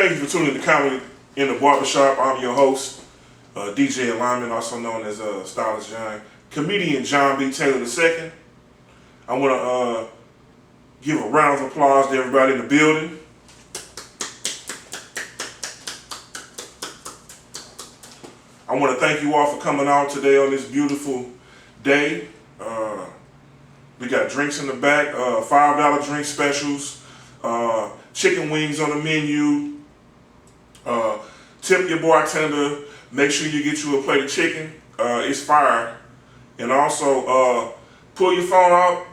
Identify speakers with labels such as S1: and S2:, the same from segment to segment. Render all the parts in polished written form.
S1: Thank you for tuning in to Comedy in the Barbershop. I'm your host, DJ Alignment, also known as Stylist John. Comedian John B. Taylor II. I want to give a round of applause to everybody in the building. I want to thank you all for coming out today on this beautiful day. We got drinks in the back, $5 drink specials, chicken wings on the menu. Tip your bartender. Make sure you get you a plate of chicken. It's fire. And also pull your phone out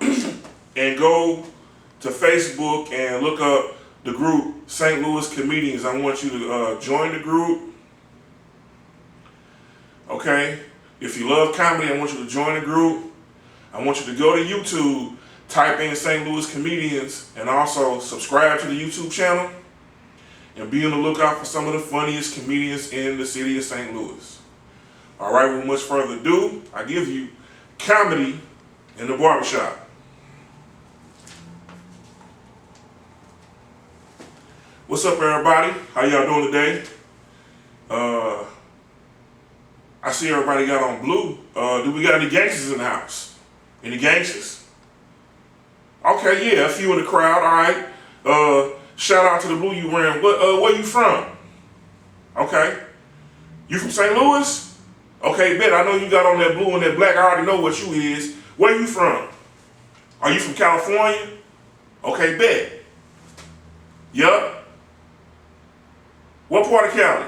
S1: and go to Facebook and look up the group St. Louis Comedians. I want you to join the group. Okay? If you love comedy, I want you to join the group. I want you to go to YouTube, type in St. Louis Comedians, and also subscribe to the YouTube channel. And be on the lookout for some of the funniest comedians in the city of St. Louis. All right, without much further ado, I give you Comedy in the Barbershop. What's up, everybody? How y'all doing today? I see everybody got on blue. Do we got any gangsters in the house? Any gangsters? Okay, yeah, a few in the crowd. All right. Shout out to the blue you wearing. Where you from? Okay. You from St. Louis? Okay, bet. I know you got on that blue and that black. I already know what you is. Where you from? Are you from California? Okay, bet. Yup. What part of Cali?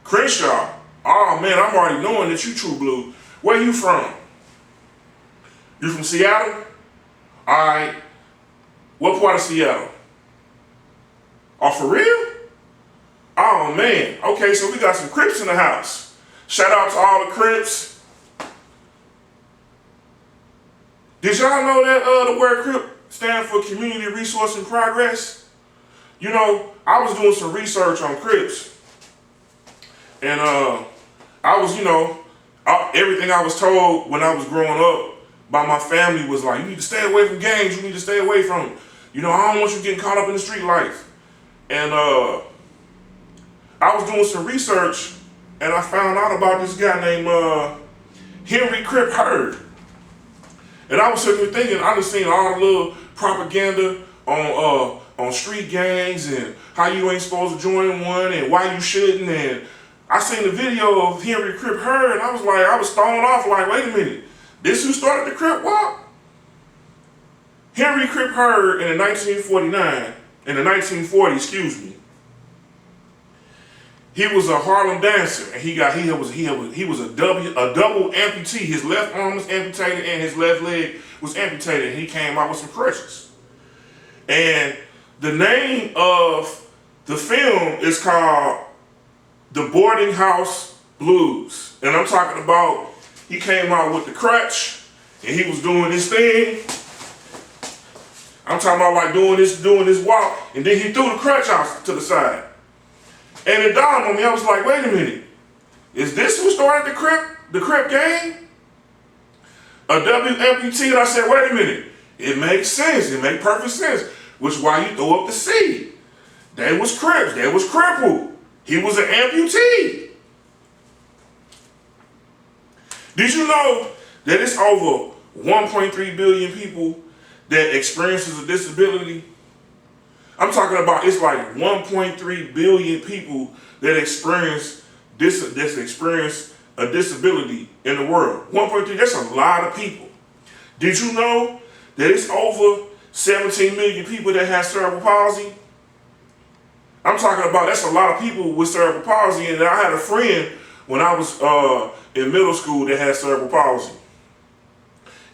S1: Crenshaw. Oh man, I'm already knowing that you true blue. Where you from? You from Seattle? All right. What part of Seattle? Oh, for real? Oh, man. Okay, so we got some Crips in the house. Shout out to all the Crips. Did y'all know that the word Crip stands for Community Resource and Progress? You know, I was doing some research on Crips. And I was, everything I was told when I was growing up by my family was like, you need to stay away from gangs. You need to stay away from them. I don't want you getting caught up in the street life. And I was doing some research, and I found out about this guy named Henry Crip Hurd. And I was sitting there thinking, I just seen all the little propaganda on street gangs and how you ain't supposed to join one and why you shouldn't. And I seen the video of Henry Crip Hurd, and I was thrown off like, wait a minute, this who started the Crip Walk? Henry Crip Hurd in the 1940s, he was a Harlem dancer, and he was a double amputee. His left arm was amputated and his left leg was amputated, and he came out with some crutches. And the name of the film is called The Boarding House Blues. And I'm talking about he came out with the crutch and he was doing this thing. I'm talking about like doing this walk, and then he threw the crutch out to the side. And it dawned on me, I was like, wait a minute, is this who started the Crip gang? A double amputee? And I said, wait a minute, it makes sense, it makes perfect sense, which is why you throw up the C. They was Crips, they was crippled. He was an amputee. Did you know that it's over 1.3 billion people that experiences a disability? I'm talking about it's like 1.3 billion people that experience a disability in the world. 1.3, that's a lot of people. Did you know that it's over 17 million people that have cerebral palsy? I'm talking about that's a lot of people with cerebral palsy, and I had a friend when I was in middle school that had cerebral palsy.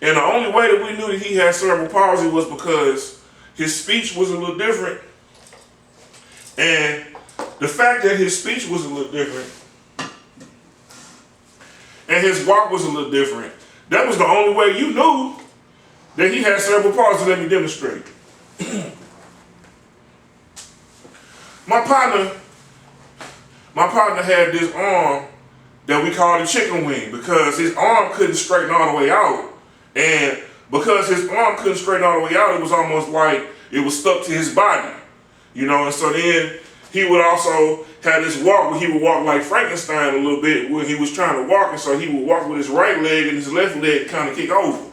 S1: And the only way that we knew that he had cerebral palsy was because his speech was a little different. And the fact that his speech was a little different and his walk was a little different, that was the only way you knew that he had cerebral palsy. Let me demonstrate. My partner had this arm that we called a chicken wing because his arm couldn't straighten all the way out. And because his arm couldn't straighten all the way out, it was almost like it was stuck to his body. And so then he would also have this walk where he would walk like Frankenstein a little bit when he was trying to walk, and so he would walk with his right leg and his left leg kind of kick over.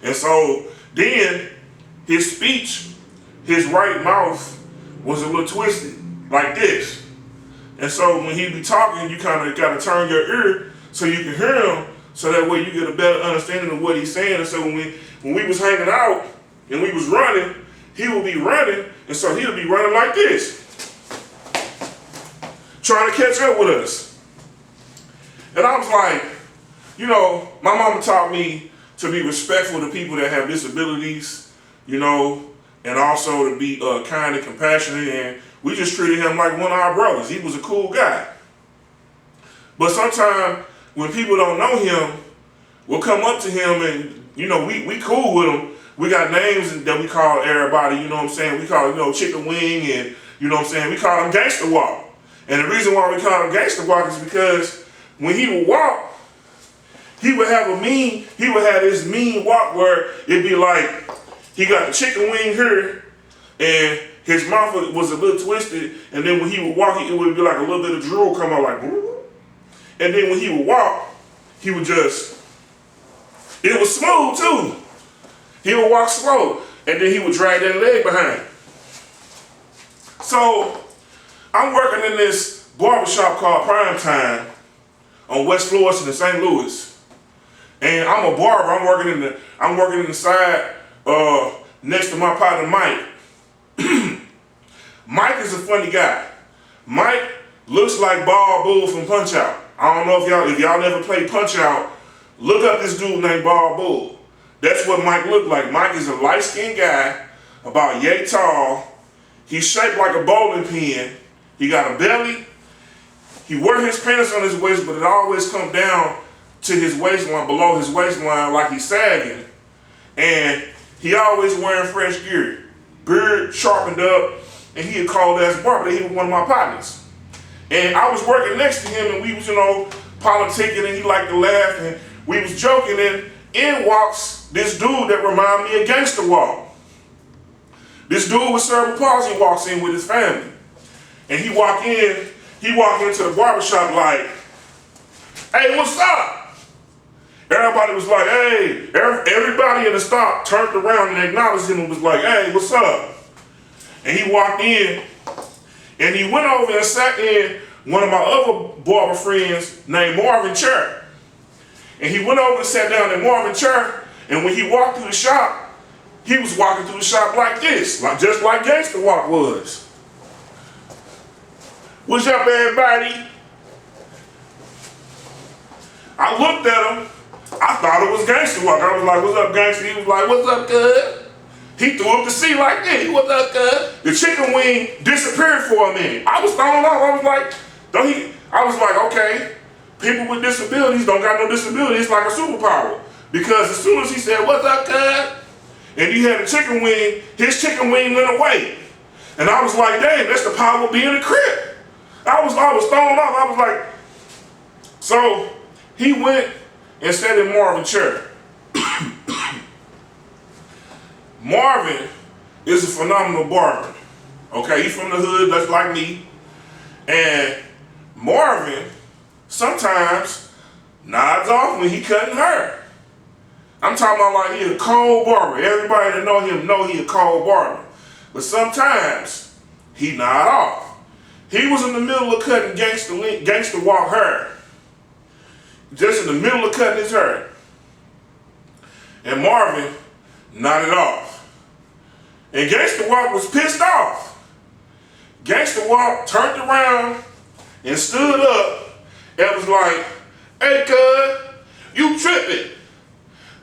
S1: And so then his speech, his right mouth was a little twisted, like this. And so when he be talking, you kind of got to turn your ear so you can hear him, so that way you get a better understanding of what he's saying. And so when we was hanging out and we was running, he would be running, and so he would be running like this, trying to catch up with us. And I was like, you know, my mama taught me to be respectful to people that have disabilities, you know, and also to be kind and compassionate, and we just treated him like one of our brothers. He was a cool guy. But sometimes when people don't know him, we'll come up to him and, you know, we cool with him. We got names that we call everybody, you know what I'm saying? We call him, you know, Chicken Wing, and, you know what I'm saying? We call him Gangsta Walk. And the reason why we call him Gangsta Walk is because when he would walk, he would have this mean walk where it'd be like, he got the chicken wing here, and his mouth was a little twisted, and then when he would walk, it would be like a little bit of drool come out like, and then when he would walk, he would just, it was smooth too. He would walk slow, and then he would drag that leg behind. So, I'm working in this barbershop called Prime Time on West Florissant in St. Louis. And I'm a barber. I'm working in the side next to my partner Mike. Mike is a funny guy. Mike looks like Bald Bull from Punch Out. I don't know if y'all never played Punch Out. Look up this dude named Bald Bull. That's what Mike looked like. Mike is a light-skinned guy, about yay tall. He's shaped like a bowling pin. He got a belly. He wears his pants on his waist, but it always comes down to his waistline, below his waistline, like he's sagging. And he always wearing fresh gear. Beard sharpened up, and he a cold ass barber. He was one of my partners. And I was working next to him, and we was, you know, politicking, and he liked to laugh, and we was joking, and in walks this dude that reminded me of Gangsta Walk. This dude with cerebral palsy walks in with his family. And he walk into the barbershop like, hey, what's up? Everybody was like, hey, everybody in the stop turned around and acknowledged him and was like, hey, what's up? And he walked in, and he went over and sat in one of my other barber friends named Marvin chair. And he went over and sat down in Marvin chair, and when he walked through the shop, he was walking through the shop like this, just like Gangsta Walk was. What's up, everybody? I looked at him. I thought it was Gangsta Walk. I was like, what's up, Gangsta? He was like, what's up, cuz? He threw up the C like this. What's up, cuz? The chicken wing disappeared for a minute. I was thrown off. I was like, okay, people with disabilities don't got no disability. It's like a superpower. Because as soon as he said, what's up, cuz? And he had a chicken wing, his chicken wing went away. And I was like, dang, that's the power of being a Crip. I was thrown off. I was like, so he went and sat in Marvin's chair. Marvin is a phenomenal barber. Okay, he's from the hood, just like me. And Marvin sometimes nods off when he cutting hair. I'm talking about like he a cold barber. Everybody that know him know he a cold barber. But sometimes he nod off. He was in the middle of cutting Gangsta Walk hair. Just in the middle of cutting his hair. And Marvin nodded off. And Gangsta Walk was pissed off. Gangsta Walk turned around and stood up and was like, hey, cuz, you tripping.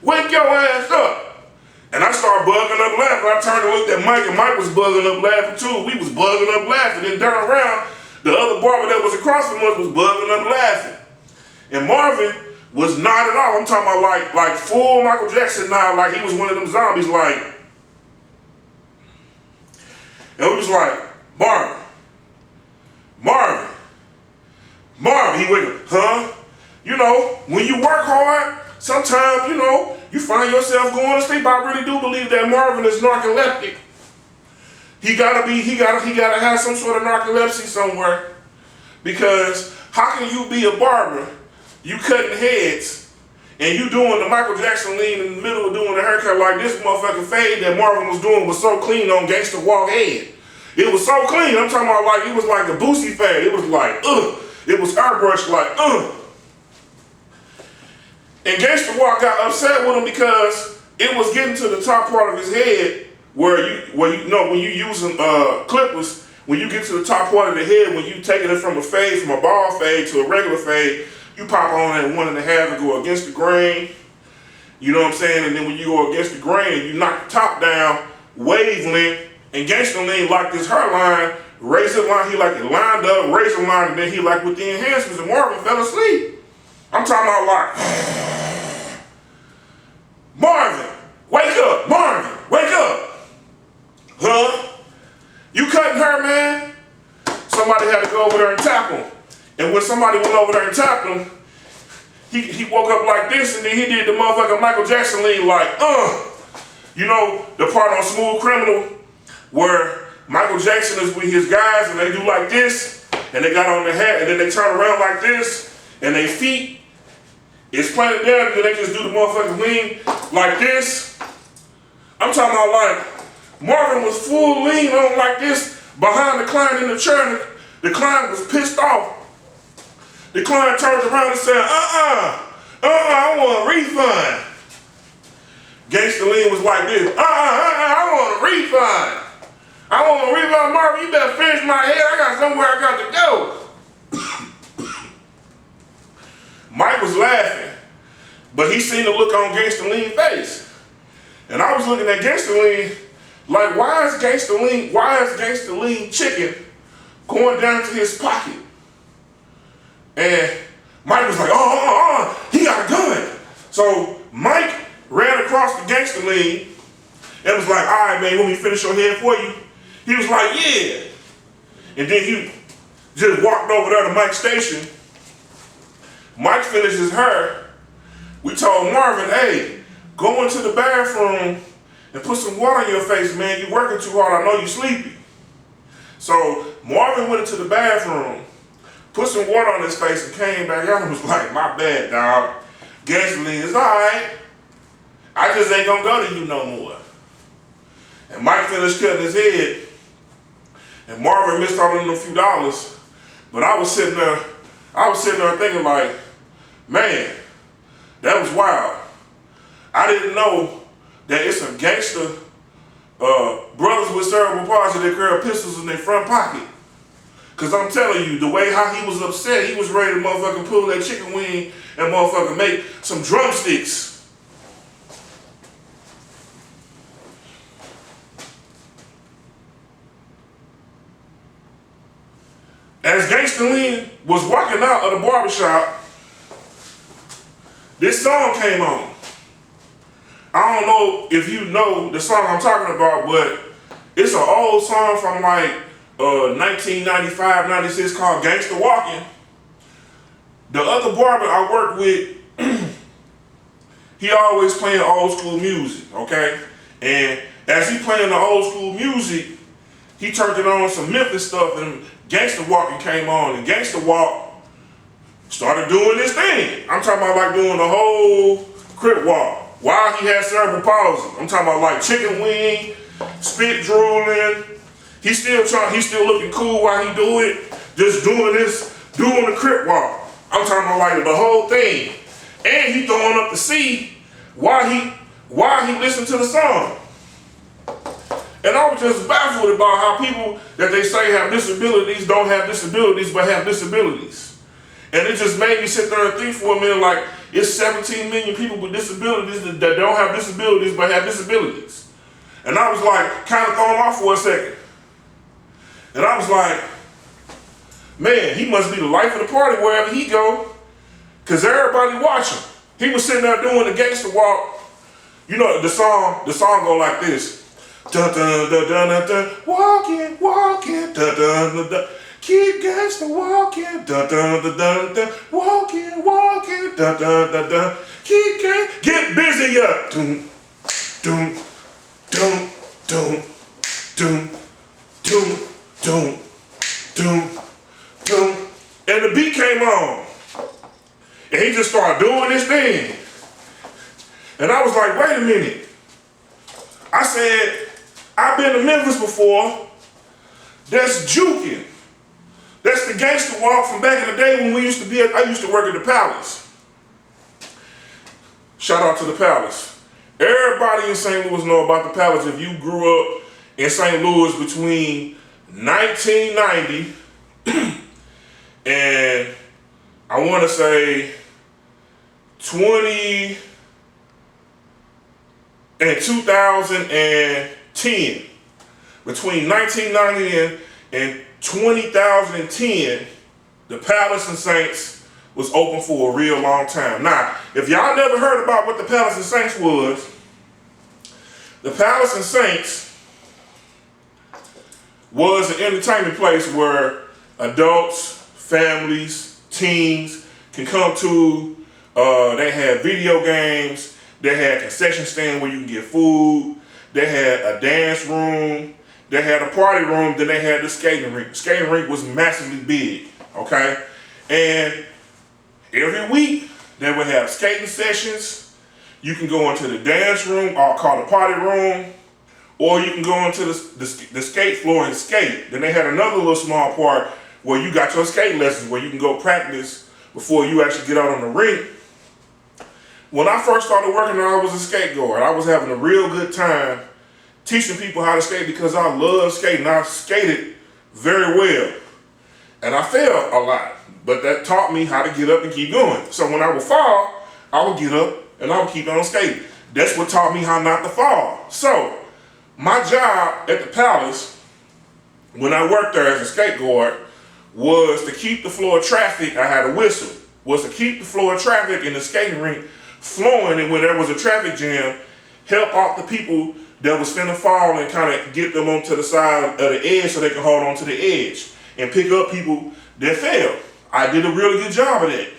S1: Wake your ass up. And I started bugging up laughing. I turned and looked at Mike, and Mike was bugging up laughing too. We was bugging up laughing. Then turned around, the other barber that was across from us was bugging up laughing. And Marvin was nodded off. I'm talking about like full Michael Jackson nod, like he was one of them zombies, like. And we was like, Marvin. He went, huh? You know, when you work hard, sometimes, you know, you find yourself going to sleep. I really do believe that Marvin is narcoleptic. He gotta have some sort of narcolepsy somewhere. Because how can you be a barber, you cutting heads, and you doing the Michael Jackson lean in the middle of doing the haircut like this motherfucking fade that Marvin was doing was so clean on Gangsta Walk head. It was so clean. I'm talking about like, it was like a Boosie fade. It was like, It was airbrush like, And Gangsta Walk got upset with him because it was getting to the top part of his head where you know when you using clippers, when you get to the top part of the head, when you taking it from a fade, from a ball fade to a regular fade, you pop on at 1.5 and go against the grain. You know what I'm saying? And then when you go against the grain, you knock the top down, wavelength, and Gangsta lean like this hairline, razor line, he like it lined up, razor line, and then he like with the enhancements, and Marvin fell asleep. I'm talking about like, Marvin, wake up, Marvin, wake up. Huh? You cutting her, man? Somebody had to go over there and tap him. And when somebody went over there and tapped him, he woke up like this, and then he did the motherfucking Michael Jackson lean like, You know, the part on Smooth Criminal where Michael Jackson is with his guys and they do like this, and they got on their hat, and then they turn around like this, and their feet is planted down, and then they just do the motherfucking lean like this. I'm talking about like, Marvin was full lean on like this behind the client in the chair. The client was pissed off. The client turns around and said, I want a refund. Gangsta lean was like this, I want a refund. I want a refund, Marvin, you better finish my head. I got somewhere I got to go. Mike was laughing, but he seen the look on Gangsta Lean's face. And I was looking at Gangsta Lean like, why is Gangsta Lean chicken going down to his pocket? And Mike was like, he got a gun. So Mike ran across the Gangsta Lean and was like, all right, man, you want me to finish your head for you? He was like, yeah. And then he just walked over there to Mike's station. Mike finished his hair. We told Marvin, hey, go into the bathroom and put some water on your face, man. You working too hard. I know you sleepy. So Marvin went into the bathroom, put some water on his face, and came back out and was like, my bad, dog. Gangsta Lean is all right. I just ain't gonna go to you no more. And Mike finished cutting his head, and Marvin missed out on a few dollars. But I was sitting there thinking like, man, that was wild. I didn't know that it's some gangster brothers with cerebral palsy that carry pistols in their front pocket. Cause I'm telling you, the way how he was upset, he was ready to motherfucking pull that chicken wing and motherfucking make some drumsticks. As Gangsta Lean was walking out of the barbershop, this song came on. I don't know if you know the song I'm talking about, but it's an old song from like 1995, 96 called Gangsta Walking. The other barber I work with, he always playing old school music, okay? And as he playing the old school music, he turned it on some Memphis stuff, and Gangsta Walking came on, and Gangsta Walk started doing this thing. I'm talking about like doing the whole crip walk while he had cerebral palsy. I'm talking about like chicken wing, spit drooling. He's still looking cool while he do it, just doing the crip walk. I'm talking about like the whole thing. And he throwing up the C while he listened to the song. And I was just baffled about how people that they say have disabilities don't have disabilities but have disabilities. And it just made me sit there and think for a minute like, it's 17 million people with disabilities that don't have disabilities but have disabilities. And I was like, kind of thrown off for a second. And I was like, man, he must be the life of the party wherever he go, because everybody watching. He was sitting there doing the gangster walk. You know, the song go like this. Dun dun dun dun dun dun, walking, walking, dun dun dun dun. Keep gangsta walking, dun dun dun dun dun, walking, walking, dun dun dun dun. Keep get busy up, doom, doom, doom, doom, doom, man. And I was like, wait a minute. I said, I've been to Memphis before. That's juking. That's the gangster walk from back in the day when I used to work at the Palace. Shout out to the Palace. Everybody in St. Louis know about the Palace. If you grew up in St. Louis between 1990 and I want to say 20 and 2010, between 1990 and 2010, the Palace and Saints was open for a real long time. Now, if y'all never heard about what the Palace and Saints was, the Palace and Saints was an entertainment place where adults, families, teens can come to. They had video games. They had a concession stand where you can get food. They had a dance room. They had a party room. Then they had the skating rink. The skating rink was massively big, okay? And every week, they would have skating sessions. You can go into the dance room, or called the party room, or you can go into the skate floor and skate. Then they had another little small part where you got your skate lessons, where you can go practice before you actually get out on the rink. When I first started working there, I was a skateboarder. I was having a real good time teaching people how to skate because I love skating. I skated very well. And I fell a lot, but that taught me how to get up and keep going. So when I would fall, I would get up and I would keep on skating. That's what taught me how not to fall. So my job at the Palace, when I worked there as a skateboarder, was to keep the flow of traffic. I had a whistle, was to keep the flow of traffic in the skating rink flowing, and when there was a traffic jam, help out the people that was finna fall and kind of get them onto the side of the edge so they can hold on to the edge and pick up people that fell. I did a really good job of that.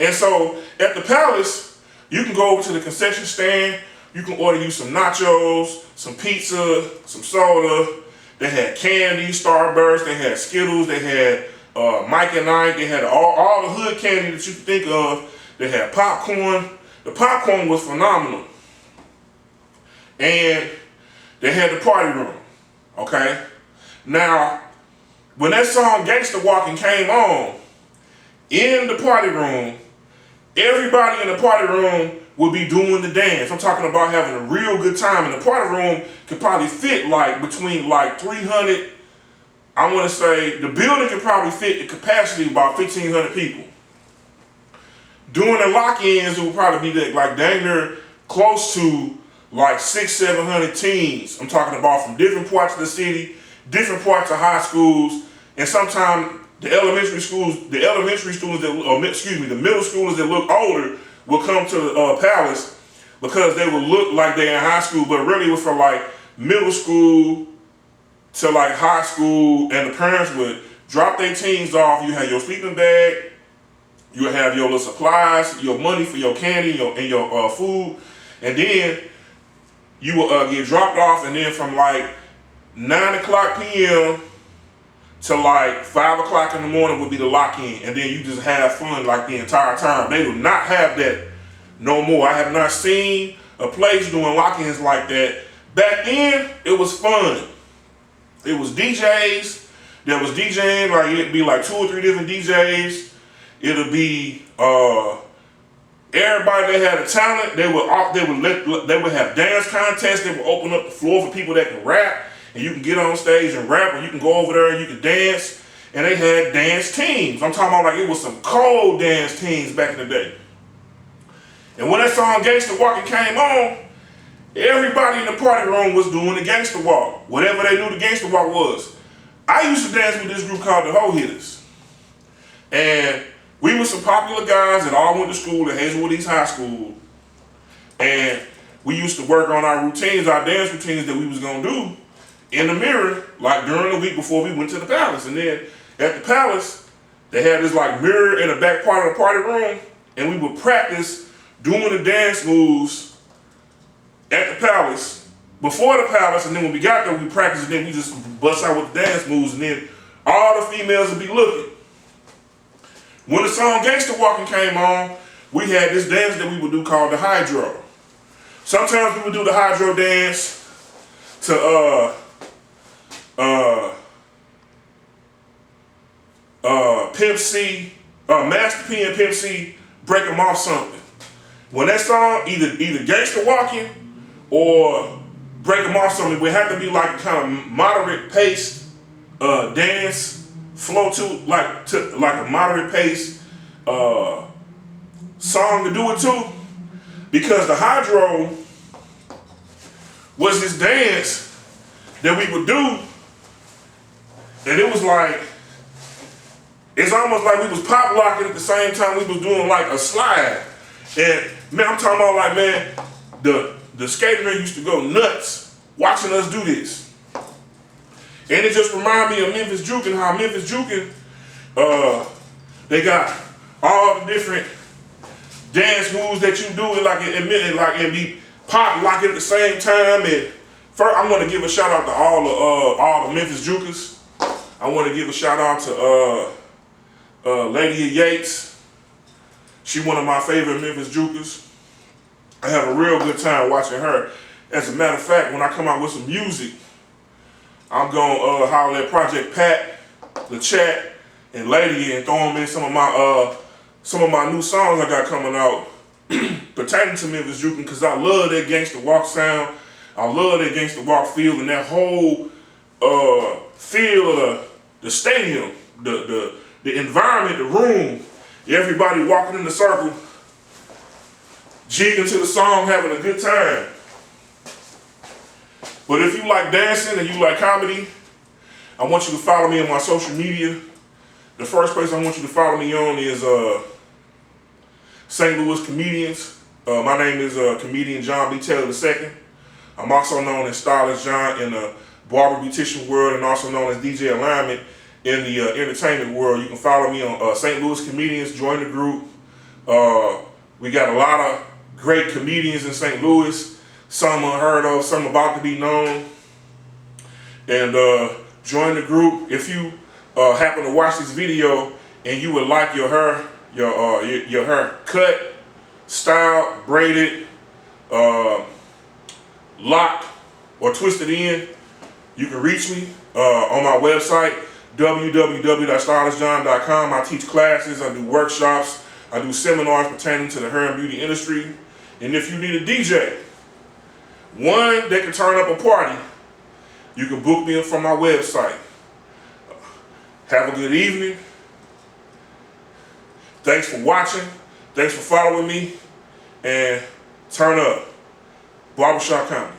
S1: And so at the Palace, you can go over to the concession stand, you can order you some nachos, some pizza, some soda. They had candy, Starburst, they had Skittles, they had Mike and Ike, they had all the hood candy that you can think of. They had popcorn. The popcorn was phenomenal. And they had the party room, okay? Now, when that song Gangsta Walking came on, in the party room, everybody in the party room would be doing the dance. I'm talking about having a real good time. And the party room could probably fit between 300, I want to say, the building could probably fit the capacity of about 1,500 people. During the lock-ins, it would probably be dang near close to 600-700 teens. I'm talking about from different parts of the city, different parts of high schools, and sometimes the the middle schoolers that look older will come to the Palace because they would look like they're in high school, but really it was from middle school to high school, and the parents would drop their teens off. You had your sleeping bag, you would have your little supplies, your money for your candy and your food, and then you would get dropped off, and then from 9 o'clock p.m. to 5 o'clock in the morning would be the lock-in, and then you just have fun the entire time. They do not have that no more. I have not seen a place doing lock-ins like that. Back then, it was fun. It was DJs that was DJing, it'd be 2 or 3 different DJs. It'll be everybody that had a talent. They would have dance contests. They would open up the floor for people that can rap, and you can get on stage and rap, or you can go over there and you can dance. And they had dance teams. I'm talking about it was some cold dance teams back in the day. And when that song Gangsta Walking came on, everybody in the party room was doing the gangster walk, whatever they knew the gangster walk was. I used to dance with this group called the Ho Hitters. And we were some popular guys that all went to school at Hazelwood East High School. And we used to work on our routines, our dance routines that we was going to do in the mirror, during the week before we went to the Palace. And then at the Palace, they had this mirror in the back part of the party room, and we would practice doing the dance moves at the Palace, before the Palace, and then when we got there, we practiced, and then we just bust out with the dance moves, and then all the females would be looking. When the song Gangsta Walking came on, we had this dance that we would do called the hydro. Sometimes we would do the hydro dance to Pimp C, Master P and Pimp C, Break 'Em Off Something. When that song, either Gangsta Walking or Break 'Em Off Something, would have to be like a kind of moderate paced dance flow to like a moderate paced song to do it to, because the hydro was this dance that we would do, and it was like, it's almost like we was pop locking at the same time we was doing like a slide. And man, I'm talking about like, man, the skating rink used to go nuts watching us do this. And it just reminded me of Memphis Jukin', how Memphis Jukin', they got all the different dance moves that you do, and be pop locking at the same time. And first, I want to give a shout out to all the Memphis Jukers. I want to give a shout out to Lady Yates. She one of my favorite Memphis Jukers. I have a real good time watching her. As a matter of fact, when I come out with some music, I'm gonna holler at Project Pat, the chat, and Lady, and throw them in some of my new songs I got coming out pertaining to Memphis Jukin', because I love that gangsta walk sound. I love that gangsta walk feel, and that whole feel of the stadium, the environment, the room. Everybody walking in the circle, jigging to the song, having a good time. But if you like dancing and you like comedy, I want you to follow me on my social media. The first place I want you to follow me on is St. Louis Comedians. My name is comedian John B. Taylor II. I'm also known as Stylist John in the Barber Beautyshop world, and also known as DJ Alignment in the entertainment world. You can follow me on St. Louis Comedians. Join the group. We got a lot of great comedians in St. Louis. Some unheard of, some about to be known. And join the group. If you happen to watch this video and you would like your hair cut, styled, braided, locked, or twisted in, you can reach me on my website, www.stylistjohn.com. I teach classes, I do workshops, I do seminars pertaining to the hair and beauty industry. And if you need a DJ, one that can turn up a party, you can book me from my website. Have a good evening. Thanks for watching. Thanks for following me. And turn up. Barbershop Comedy.